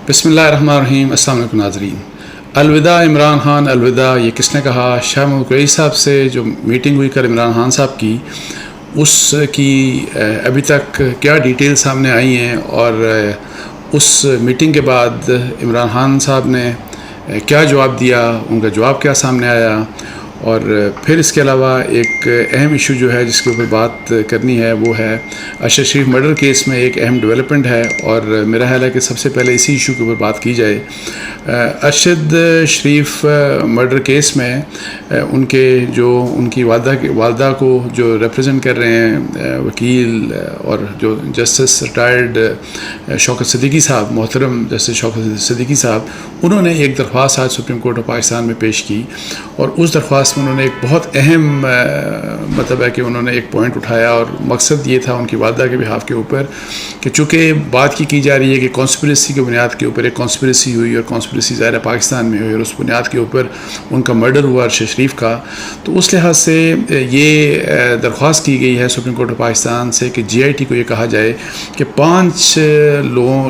بسم اللہ الرحمن الرحیم. السلام علیکم ناظرین. الوداع عمران خان. الوداع یہ کس نے کہا؟ شاہ محمود قریشی صاحب سے جو میٹنگ ہوئی کل عمران خان صاحب کی، اس کی ابھی تک کیا ڈیٹیل سامنے آئی ہیں، اور اس میٹنگ کے بعد عمران خان صاحب نے کیا جواب دیا، ان کا جواب کیا سامنے آیا، اور پھر اس کے علاوہ ایک اہم ایشو جو ہے جس کے اوپر بات کرنی ہے وہ ہے ارشد شریف مرڈر کیس میں ایک اہم ڈیولپمنٹ ہے، اور میرا خیال ہے کہ سب سے پہلے اسی ایشو کے اوپر بات کی جائے. ارشد شریف مرڈر کیس میں ان کی والدہ کو جو ریپرزینٹ کر رہے ہیں وکیل اور جو جسٹس ریٹائرڈ شوکت صدیقی صاحب، محترم جسٹس شوکت صدیقی صاحب، انہوں نے ایک درخواست آج سپریم کورٹ آف پاکستان میں پیش کی، اور اس درخواست میں انہوں نے ایک بہت اہم مطلب ہے کہ انہوں نے ایک پوائنٹ اٹھایا، اور مقصد یہ تھا ان کی والدہ کے بحاف کے اوپر کہ چونکہ بات کی جا رہی ہے کہ کانسپریسی کی بنیاد کے اوپر ایک کانسپریسی ہوئی، اور کانسپریسی ظاہر پاکستان میں ہوئی، اور اس بنیاد کے اوپر ان کا مرڈر ہوا ارشد شریف کا. تو اس لحاظ سے یہ درخواست کی گئی ہے سپریم کورٹ آف پاکستان سے کہ جی آئی ٹی کو یہ کہا جائے کہ 5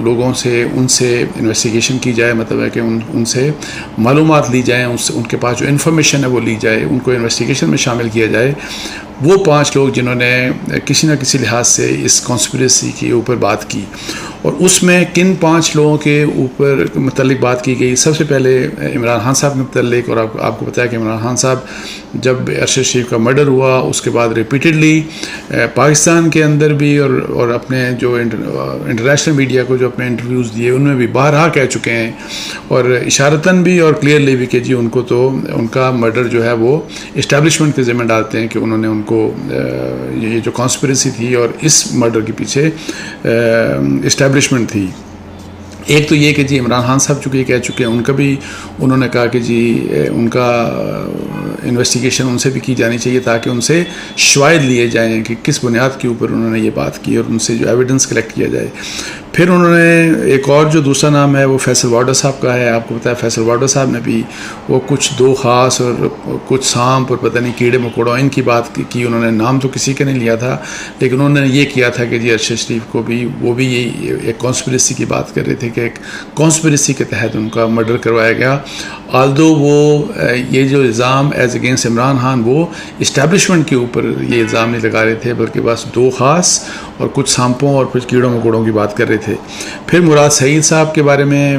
لوگوں سے ان سے انویسٹیگیشن کی جائے، مطلب ہے کہ ان سے معلومات لی جائیں، ان کے پاس جو انفارمیشن ہے وہ لی جائے، ان کو انویسٹیگیشن میں شامل کیا جائے. وہ 5 لوگ جنہوں نے کسی نہ کسی لحاظ سے اس کانسپریسی کے اوپر بات کی، اور اس میں کن 5 لوگوں کے اوپر متعلق بات کی گئی. سب سے پہلے عمران خان صاحب کے متعلق، اور آپ کو پتہ ہے کہ عمران خان صاحب جب ارشد شریف کا مرڈر ہوا اس کے بعد ریپیٹڈلی پاکستان کے اندر بھی اور اپنے جو انٹرنیشنل میڈیا کو جو اپنے انٹرویوز دیے ان میں بھی بارہا کہہ چکے ہیں، اور اشارتاً بھی اور کلیئرلی بھی کہ جی ان کو تو ان کا مرڈر جو ہے وہ اسٹیبلشمنٹ کے ذمہ ڈالتے ہیں کہ انہوں نے ان کو یہ جو کانسپریسی تھی اور اس مرڈر کے پیچھے اسٹیبلشمنٹ تھی. ایک تو یہ کہ جی عمران خان صاحب چونکہ یہ کہہ چکے ہیں، ان کا بھی انہوں نے کہا کہ جی ان کا انویسٹیگیشن ان سے بھی کی جانی چاہیے تاکہ ان سے شواہد لیے جائیں کہ کس بنیاد کے اوپر انہوں نے یہ بات کی، اور ان سے جو ایویڈنس کلیکٹ کیا جائے. پھر انہوں نے ایک اور جو دوسرا نام ہے وہ فیصل وارڈر صاحب کا ہے. آپ کو پتہ ہے فیصل وارڈر صاحب نے بھی وہ کچھ 2 خاص اور کچھ سانپ اور پتہ نہیں کیڑے مکوڑوں ان کی بات کی. انہوں نے نام تو کسی کا نہیں لیا تھا، لیکن انہوں نے یہ کیا تھا کہ جی ارشد شریف کو بھی وہ بھی یہ ایک کانسپریسی کی بات کر رہے تھے کہ ایک کانسپریسی کے تحت ان کا مرڈر کروایا گیا. آلدو وہ یہ جو الزام ایز اگینسٹ عمران خان وہ اسٹیبلشمنٹ کے اوپر یہ الزام نہیں لگا رہے تھے، بلکہ بس 2 خاص اور کچھ سانپوں اور کچھ کیڑوں مکوڑوں کی بات کر رہے تھے. پھر مراد سعید صاحب کے بارے میں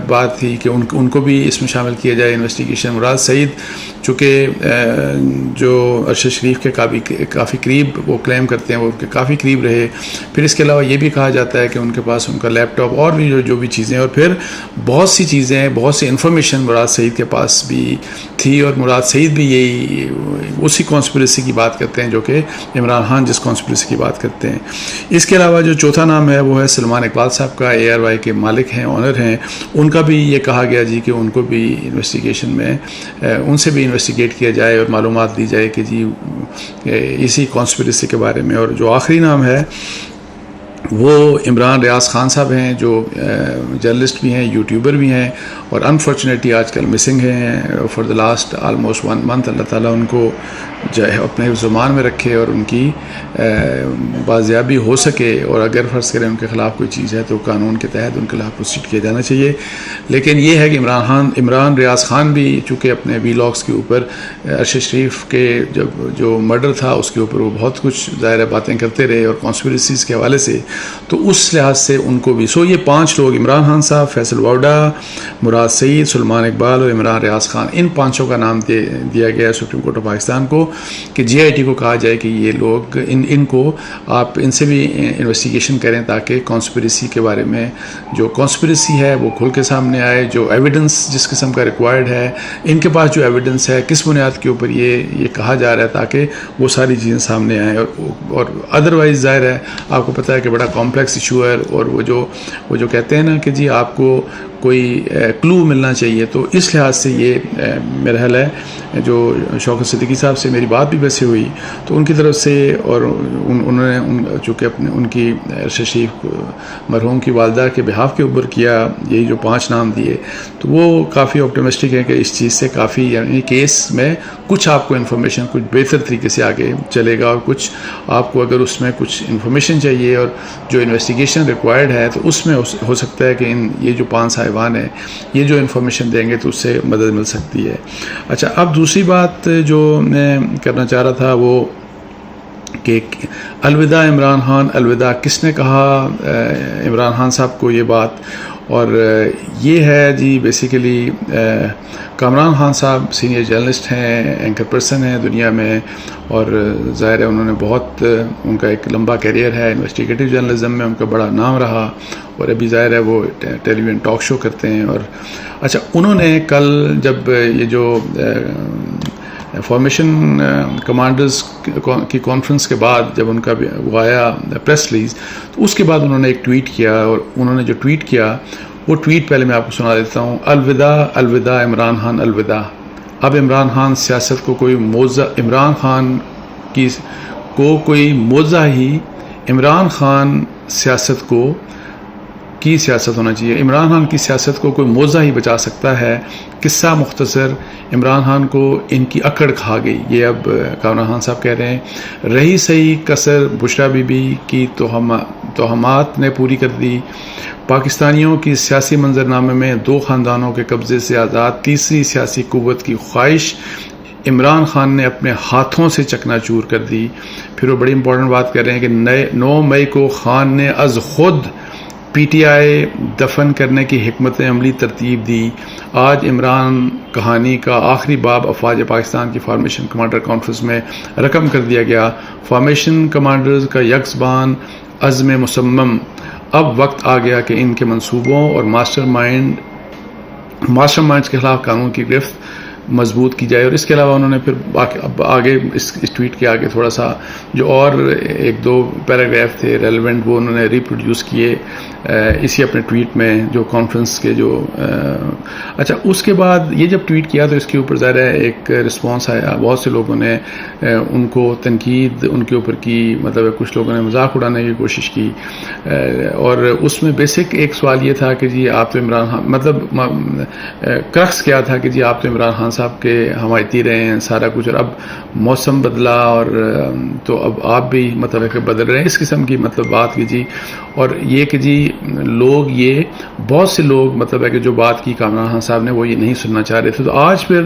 بات تھی کہ ان کو بھی اس میں شامل کیا جائے انویسٹیگیشن. مراد سعید چونکہ جو ارشد شریف کے کافی قریب وہ کلیم کرتے ہیں، وہ کافی قریب رہے. پھر اس کے علاوہ یہ بھی کہا جاتا ہے کہ ان کے پاس ان کا لیپ ٹاپ اور بھی جو بھی چیزیں، اور پھر بہت سی چیزیں، بہت سی انفارمیشن مراد سعید کے پاس بھی تھی، اور مراد سعید بھی یہی اسی کانسپریسی کی بات کرتے ہیں جو کہ عمران خان جس کانسپریسی کی بات کرتے ہیں. اس کے علاوہ جو چوتھا نام ہے وہ ہے سلمان اقبال صاحب کا. اے آر وائی کے مالک ہیں، آنر ہیں. ان کا بھی یہ کہا گیا جی کہ ان کو بھی انویسٹیگیشن میں ان سے بھی انویسٹیگیٹ کیا جائے اور معلومات دی جائے کہ جی اسی کانسپریسی کے بارے میں. اور جو آخری نام ہے وہ عمران ریاض خان صاحب ہیں، جو جرنلسٹ بھی ہیں، یوٹیوبر بھی ہیں، اور انفارچونیٹلی آج کل مسنگ ہیں for the last almost 1 month. اللہ تعالیٰ ان کو جو ہے اپنے زمان میں رکھے اور ان کی بازیابی ہو سکے، اور اگر فرض کریں ان کے خلاف کوئی چیز ہے تو قانون کے تحت ان کے خلاف پروسیڈ کیا جانا چاہیے. لیکن یہ ہے کہ عمران ریاض خان بھی چونکہ اپنے ویلاگس کے اوپر ارشد شریف کے جو مرڈر تھا اس کے اوپر وہ بہت کچھ ظاہر باتیں کرتے رہے اور کانسپریسیز کے حوالے سے، تو اس لحاظ سے ان کو بھی یہ 5 لوگ عمران خان صاحب، فیصل وارڈا، مراد سعید، سلمان اقبال اور عمران ریاض خان، ان 5 کا نام دیا گیا ہے سپریم کورٹ آف پاکستان کو کہ جی آئی ٹی کو کہا جائے کہ یہ لوگ ان کو آپ ان سے بھی انویسٹیگیشن کریں تاکہ کانسپریسی کے بارے میں جو کانسپریسی ہے وہ کھل کے سامنے آئے. جو ایویڈنس جس قسم کا ریکوائرڈ ہے، ان کے پاس جو ایویڈنس ہے کس بنیاد کے اوپر یہ کہا جا رہا ہے تاکہ وہ ساری چیزیں سامنے آئیں. اور ادروائز ظاہر ہے آپ کو پتہ ہے کہ بڑا کمپلیکس ایشو ہے، اور وہ جو کہتے ہیں نا کہ جی آپ کو کوئی کلو ملنا چاہیے. تو اس لحاظ سے یہ میرا خیال ہے جو شوکت صدیقی صاحب سے میری بات بھی ویسے ہوئی تو ان کی طرف سے، اور انہوں نے چونکہ ان کی شریف مرحوم کی والدہ کے بہاف کے اوپر کیا، یہی جو 5 نام دیے، تو وہ کافی آپٹیمسٹک ہے کہ اس چیز سے کافی، یعنی کیس میں کچھ آپ کو انفارمیشن کچھ بہتر طریقے سے آگے چلے گا، اور کچھ آپ کو اگر اس میں کچھ انفارمیشن چاہیے اور جو انویسٹیگیشن ریکوائرڈ ہے تو اس میں ہو سکتا ہے کہ یہ جو 5 صاحبان ہیں یہ جو انفارمیشن دیں گے تو اس سے مدد مل سکتی ہے. اچھا، اب دوسری بات جو میں کرنا چاہ رہا تھا وہ کہ الوداع عمران خان، الوداع کس نے کہا عمران خان صاحب کو یہ بات، اور یہ ہے جی بیسیکلی کامران خان صاحب سینئر جرنلسٹ ہیں، اینکر پرسن ہیں دنیا میں، اور ظاہر ہے انہوں نے بہت، ان کا ایک لمبا کیریئر ہے انویسٹیگیٹو جرنلزم میں، ان کا بڑا نام رہا، اور ابھی ظاہر ہے وہ ٹیلی ویژن ٹاک شو کرتے ہیں. اور اچھا، انہوں نے کل جب یہ جو فارمیشن کمانڈرز کی کانفرنس کے بعد جب ان کا وہ آیا پریس ریلیز، تو اس کے بعد انہوں نے ایک ٹویٹ کیا، اور انہوں نے جو ٹویٹ کیا وہ ٹویٹ پہلے میں آپ کو سنا دیتا ہوں. الوداع الوداع عمران خان الوداع. اب عمران خان سیاست کو کوئی موضع، عمران خان کو کوئی موضع ہی، عمران خان سیاست کی سیاست ہونا چاہیے، عمران خان کی سیاست کو کوئی موضع ہی بچا سکتا ہے. قصہ مختصر، عمران خان کو ان کی اکڑ کھا گئی. یہ اب کامران خان صاحب کہہ رہے ہیں. رہی صحیح کسر بشرا بی بی کی توہمات نے پوری کر دی. پاکستانیوں کی سیاسی منظرنامے میں 2 خاندانوں کے قبضے سے آزاد تیسری سیاسی قوت کی خواہش عمران خان نے اپنے ہاتھوں سے چکنا چور کر دی. پھر وہ بڑی امپورٹنٹ بات کر رہے ہیں کہ 9 مئی کو خان نے از خود پی ٹی آئی دفن کرنے کی حکمت عملی ترتیب دی. آج عمران کہانی کا آخری باب افواج پاکستان کی فارمیشن کمانڈر کانفرنس میں رقم کر دیا گیا. فارمیشن کمانڈرز کا یک زبان عزم مصمم. اب وقت آ گیا کہ ان کے منصوبوں اور ماسٹر مائنڈز کے خلاف قانون کی گرفت مضبوط کی جائے. اور اس کے علاوہ انہوں نے پھر آگے اس ٹویٹ کے آگے تھوڑا سا جو اور 1-2 پیراگراف تھے ریلیونٹ وہ انہوں نے ریپروڈیوس کیے اسی اپنے ٹویٹ میں جو کانفرنس کے جو اچھا، اس کے بعد یہ جب ٹویٹ کیا تو اس کے اوپر ظاہر ہے ایک رسپانس آیا. بہت سے لوگوں نے ان کو تنقید ان کے اوپر کی، مطلب کچھ لوگوں نے مذاق اڑانے کی کوشش کی، اور اس میں بیسک ایک سوال یہ تھا کہ جی آپ تو عمران خان، مطلب کرکس کیا تھا کہ جی آپ تو عمران خان صاحب کے حمایتی رہے ہیں سارا کچھ، اور اب موسم بدلا اور تو اب آپ بھی مطلب کہ بدل رہے ہیں، اس قسم کی مطلب بات کی جی. اور یہ کہ جی لوگ، یہ بہت سے لوگ مطلب ہے کہ جو بات کی کامران خان صاحب نے وہ یہ نہیں سننا چاہ رہے تھے. تو آج پھر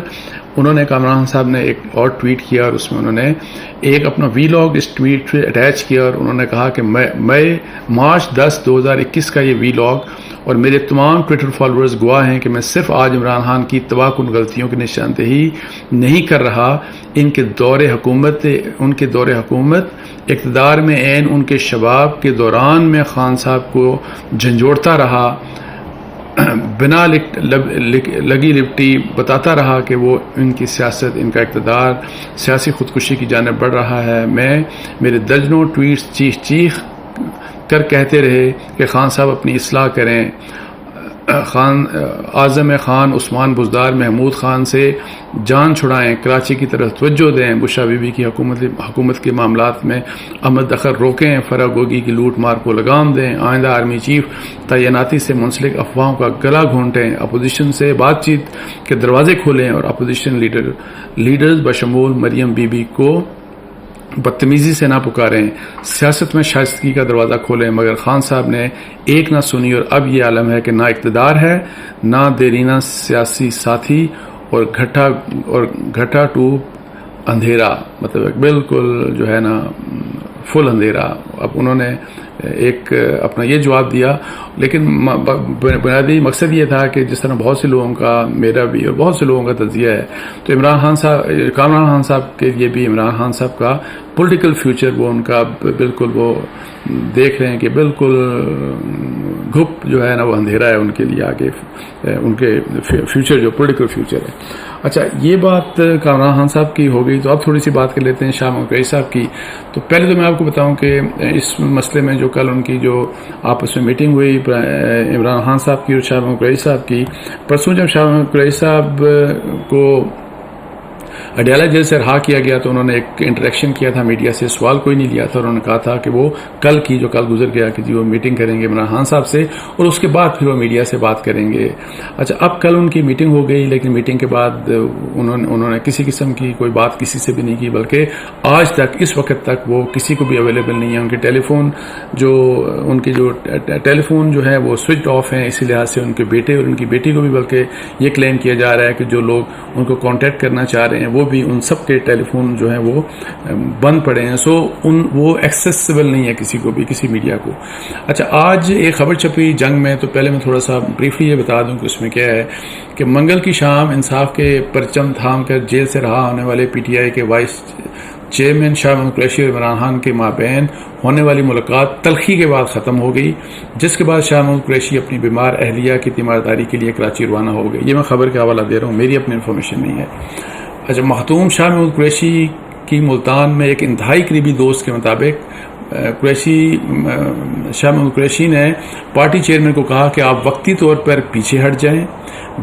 انہوں نے کامران خان صاحب نے ایک اور ٹویٹ کیا، اور اس میں انہوں نے ایک اپنا وی لاگ اس ٹویٹ پہ اٹیچ کیا، اور انہوں نے کہا کہ مارچ 10 2021 کا یہ وی لاگ، اور میرے تمام ٹویٹر فالوورز گواہ ہیں کہ میں صرف آج عمران خان کی تباہ کن غلطیوں کی نشاندہی نہیں کر رہا، ان کے دور حکومت اقتدار میں عین ان کے شباب کے دوران میں خان صاحب کو جھنجھوڑتا رہا، بنا لگی لپٹی بتاتا رہا کہ وہ ان کی سیاست، ان کا اقتدار سیاسی خودکشی کی جانب بڑھ رہا ہے. میرے درجنوں ٹویٹس چیخ کر کہتے رہے کہ خان صاحب اپنی اصلاح کریں، اعظم خان، عثمان بزدار، محمود خان سے جان چھڑائیں، کراچی کی طرف توجہ دیں، بشرا بی بی کی حکومت کے معاملات میں عمل دخل روکیں، فرح گوگی کی لوٹ مار کو لگام دیں، آئندہ آرمی چیف تعیناتی سے منسلک افواہوں کا گلا گھونٹیں، اپوزیشن سے بات چیت کے دروازے کھولیں، اور اپوزیشن لیڈرز بشمول مریم بی بی کو بدتمیزی سے نہ پکاریں، سیاست میں شائستگی کا دروازہ کھولیں. مگر خان صاحب نے ایک نہ سنی، اور اب یہ عالم ہے کہ نہ اقتدار ہے، نہ دیرینہ سیاسی ساتھی، اور گھٹا ٹوپ اندھیرا، مطلب بالکل جو ہے نا فل اندھیرا. اب انہوں نے ایک اپنا یہ جواب دیا، لیکن بنیادی مقصد یہ تھا کہ جس طرح بہت سے لوگوں کا، میرا بھی اور بہت سے لوگوں کا تجزیہ ہے، تو کامران خان صاحب کے لیے بھی عمران خان صاحب کا پولیٹیکل فیوچر وہ ان کا بالکل وہ دیکھ رہے ہیں کہ بالکل گھپ جو ہے نا وہ اندھیرا ہے ان کے لیے آگے، ان کے فیوچر جو پولیٹیکل فیوچر ہے. اچھا، یہ بات کامران خان صاحب کی ہو گئی، تو اب تھوڑی سی بات کر لیتے ہیں شاہ محمود قریشی صاحب کی. تو پہلے تو میں آپ کو بتاؤں کہ اس مسئلے میں جو کل ان کی جو آپس میں میٹنگ ہوئی عمران خان صاحب کی اور شاہ محمود قریشی صاحب کی. پرسوں جب شاہ محمود قریشی صاحب کو اڈیالہ جیل سے رہا کیا گیا تو انہوں نے ایک انٹریکشن کیا تھا میڈیا سے, سوال کوئی نہیں لیا تھا, اور انہوں نے کہا تھا کہ وہ کل گزر گیا کہ جی وہ میٹنگ کریں گے عمران خان صاحب سے اور اس کے بعد پھر وہ میڈیا سے بات کریں گے. اچھا, اب کل ان کی میٹنگ ہو گئی, لیکن میٹنگ کے بعد انہوں نے کسی قسم کی کوئی بات کسی سے بھی نہیں کی, بلکہ آج تک اس وقت تک وہ کسی کو بھی اویلیبل نہیں ہے. ان کے ٹیلی فون جو ہے وہ سوئچ آف ہیں. اسی لحاظ سے ان کے بیٹے اور ان کی بیٹی کو بھی بلکہ یہ کلیم کیا جا رہا ہے کہ جو لوگ ان کو کانٹیکٹ کرنا چاہ رہے ہیں وہ بھی ان سب کے ٹیلی فون جو ہیں وہ بند پڑے ہیں. وہ ایکسیسیبل نہیں ہے کسی کو بھی, کسی میڈیا کو. اچھا, آج ایک خبر چھپی جنگ میں, تو پہلے میں تھوڑا سا بریفلی یہ بتا دوں کہ اس میں کیا ہے کہ منگل کی شام انصاف کے پرچم تھام کر جیل سے رہا ہونے والے پی ٹی آئی کے وائس چیئرمین شاہ محمود قریشی اور عمران خان کے مابین ہونے والی ملاقات تلخی کے بعد ختم ہو گئی, جس کے بعد شاہ محمود قریشی اپنی بیمار اہلیہ کی تیمارداری کے لیے کراچی روانہ ہو گئے. یہ میں خبر کا حوالہ دے رہا ہوں, میری اپنی انفارمیشن نہیں ہے. اچھا, مختوم شاہ محمود قریشی کی ملتان میں ایک انتہائی قریبی دوست کے مطابق شاہ محمود قریشی نے پارٹی چیئرمین کو کہا کہ آپ وقتی طور پر پیچھے ہٹ جائیں,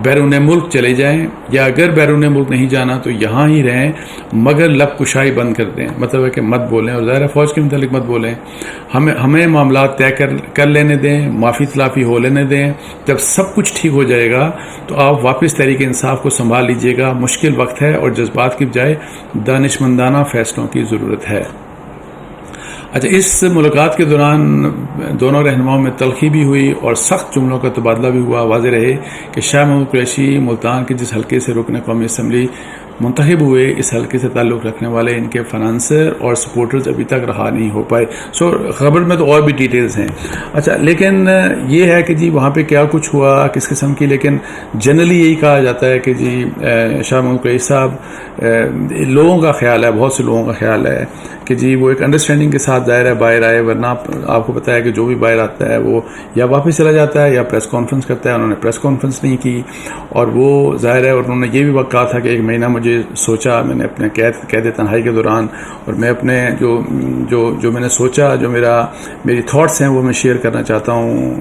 بیرون ملک چلے جائیں, یا اگر بیرون ملک نہیں جانا تو یہاں ہی رہیں, مگر لب کشائی بند کر دیں. مطلب ہے کہ مت بولیں, اور ظاہر فوج کے متعلق مت بولیں. ہمیں معاملات طے کر لینے دیں, معافی تلافی ہو لینے دیں. جب سب کچھ ٹھیک ہو جائے گا تو آپ واپس تحریک انصاف کو سنبھال لیجئے گا. مشکل وقت ہے اور جذبات کی بجائے دانشمندانہ فیصلوں کی ضرورت ہے. اچھا, اس ملاقات کے دوران دونوں رہنماؤں میں تلخی بھی ہوئی اور سخت جملوں کا تبادلہ بھی ہوا. واضح رہے کہ شاہ محمود قریشی ملتان کے جس حلقے سے رکن قومی اسمبلی منتخب ہوئے, اس حلقے سے تعلق رکھنے والے ان کے فنانسر اور سپورٹرز ابھی تک رہا نہیں ہو پائے. خبر میں تو اور بھی ڈیٹیلز ہیں. اچھا, لیکن یہ ہے کہ جی وہاں پہ کیا کچھ ہوا, کس قسم کی, لیکن جنرلی یہی کہا جاتا ہے کہ جی شاہ محمود قریشی صاحب, لوگوں کا خیال ہے, بہت سے لوگوں کا خیال ہے کہ جی وہ ایک انڈرسٹینڈنگ کے ساتھ ظاہر ہے باہر آئے, ورنہ آپ کو پتہ ہے کہ جو بھی باہر آتا ہے وہ یا واپس چلا جاتا ہے یا پریس کانفرنس کرتا ہے. انہوں نے پریس کانفرنس نہیں کی, اور وہ ظاہر ہے, اور انہوں نے یہ بھی وقت کہا تھا کہ ایک مہینہ مجھے سوچا, میں نے اپنے قید تنہائی کے دوران, اور میں اپنے جو میں نے سوچا, جو میری تھاٹس ہیں وہ میں شیئر کرنا چاہتا ہوں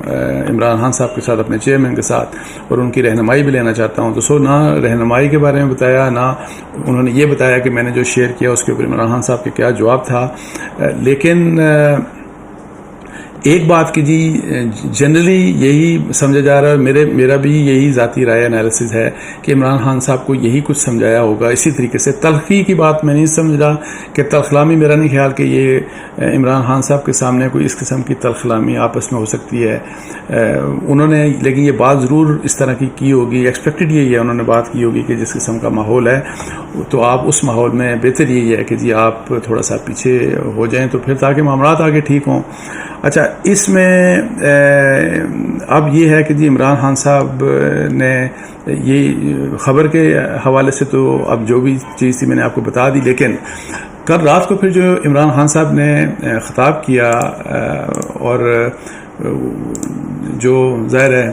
عمران خان صاحب کے ساتھ, اپنے چیئرمین کے ساتھ, اور ان کی رہنمائی بھی لینا چاہتا ہوں. تو نہ رہنمائی کے بارے میں بتایا, نہ انہوں نے یہ بتایا کہ میں نے جو شیئر کیا اس کے اوپر عمران خان صاحب کے کیا جواب تھا. لیکن ایک بات کہ جی جنرلی یہی سمجھا جا رہا ہے, میرا بھی یہی ذاتی رائے انالیسس ہے کہ عمران خان صاحب کو یہی کچھ سمجھایا ہوگا. اسی طریقے سے تلخی کی بات میں نہیں سمجھ رہا کہ تلخلامی, میرا نہیں خیال کہ یہ عمران خان صاحب کے سامنے کوئی اس قسم کی تلخلامی آپس میں ہو سکتی ہے. انہوں نے لیکن یہ بات ضرور اس طرح کی ہوگی, ایکسپیکٹڈ یہی ہے, انہوں نے بات کی ہوگی کہ جس قسم کا ماحول ہے تو آپ اس ماحول میں بہتر یہی ہے کہ جی آپ تھوڑا سا پیچھے ہو جائیں, تو پھر تاکہ معاملات آگے ٹھیک ہوں. اچھا, اس میں اب یہ ہے کہ جی عمران خان صاحب نے یہ خبر کے حوالے سے تو اب جو بھی چیز تھی میں نے آپ کو بتا دی, لیکن کل رات کو پھر جو عمران خان صاحب نے خطاب کیا اور جو ظاہر ہے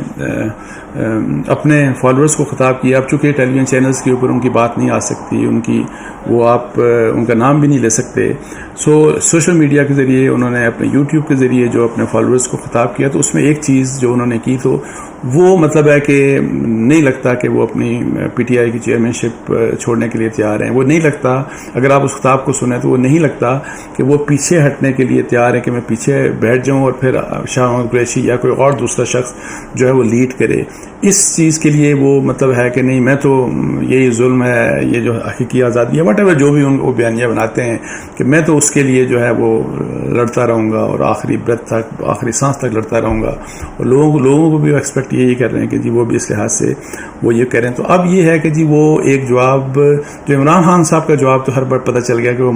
اپنے فالوورز کو خطاب کیا. اب چونکہ ٹیلی ویژن چینلز کے اوپر ان کی بات نہیں آ سکتی, وہ آپ ان کا نام بھی نہیں لے سکتے, سوشل میڈیا کے ذریعے انہوں نے اپنے یوٹیوب کے ذریعے جو اپنے فالوورز کو خطاب کیا, تو اس میں ایک چیز جو انہوں نے کی تو وہ مطلب ہے کہ نہیں لگتا کہ وہ اپنی پی ٹی آئی کی چیئرمین شپ چھوڑنے کے لیے تیار ہیں. وہ نہیں لگتا, اگر آپ اس خطاب کو سنیں تو وہ نہیں لگتا کہ وہ پیچھے ہٹنے کے لیے تیار ہیں کہ میں پیچھے بیٹھ جاؤں اور پھر شاہ محمود قریشی یا کوئی اور دوسرا شخص جو ہے وہ لیڈ کرے. اس چیز کے لیے وہ مطلب ہے کہ نہیں, میں تو یہی ظلم ہے, یہ جو حقیقی آزادی ہے, وٹ ایور جو بھی ان کو بیانیہ بناتے ہیں, کہ میں تو اس کے لیے جو ہے وہ لڑتا رہوں گا اور آخری بریتھ تک, آخری سانس تک لڑتا رہوں گا. اور لوگوں کو بھی ایکسپیکٹ یہی کر رہے ہیں کہ جی وہ بھی اس لحاظ سے وہ یہ کریں. تو اب یہ ہے کہ جی وہ ایک جواب جو عمران خان صاحب کا جواب تو ہر بار پتہ چل گیا کہ وہ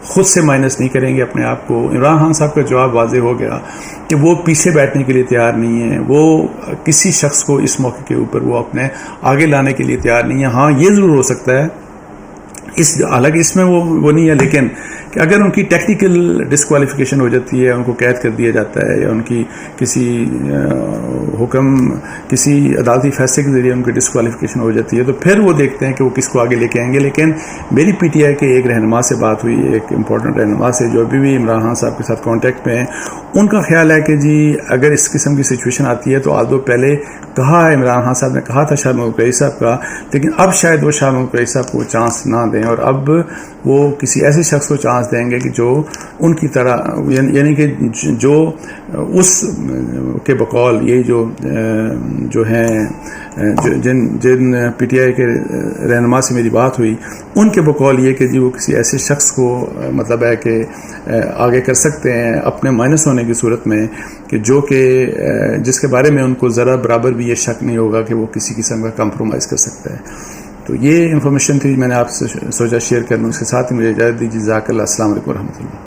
خود سے مائنس نہیں کریں گے اپنے آپ کو. عمران خان صاحب کا جواب واضح ہو گیا کہ وہ پیچھے بیٹھنے کے لیے تیار نہیں ہیں, وہ کسی شخص کو اس موقع کے اوپر وہ اپنے آگے لانے کے لیے تیار نہیں ہیں. ہاں, یہ ضرور ہو سکتا ہے حالانکہ اس میں وہ نہیں ہے، لیکن کہ اگر ان کی ٹیکنیکل ڈسکوالیفیکیشن ہو جاتی ہے، ان کو قید کر دیا جاتا ہے، یا ان کی کسی حکم کسی عدالتی فیصلے کے ذریعے ان کی ڈسکوالیفیکیشن ہو جاتی ہے، تو پھر وہ دیکھتے ہیں کہ وہ کس کو آگے لے کے آئیں گے. لیکن میری پی ٹی آئی کے ایک رہنما سے بات ہوئی، ایک امپورٹنٹ رہنما سے جو ابھی بھی عمران خان صاحب کے ساتھ کانٹیکٹ میں ہیں. ان کا خیال ہے کہ جی اگر اس قسم کی سچویشن آتی ہے تو آدھو پہلے کہا ہے عمران خان صاحب نے کہا تھا شاہ محمود قریشی صاحب کا، لیکن اب شاید وہ شاہ محمود قریشی صاحب کو چانس نہ دیں، اور اب وہ کسی ایسے شخص کو چانس دیں گے کہ جو ان کی طرح، یعنی کہ جو اس کے بقول یہ جو ہیں جن پی ٹی آئی کے رہنما سے میری بات ہوئی، ان کے بقول یہ کہ جی وہ کسی ایسے شخص کو مطلب ہے کہ آگے کر سکتے ہیں اپنے مائنس ہونے کی صورت میں، کہ جو کہ جس کے بارے میں ان کو ذرا برابر بھی یہ شک نہیں ہوگا کہ وہ کسی قسم کا کمپرومائز کر سکتا ہے. تو یہ انفارمیشن تھی، میں نے آپ سے سوچا شیئر کرنا. اس کے ساتھ ہی مجھے اجازت دیجیے. جزاک اللہ. السلام علیکم ورحمۃ اللہ.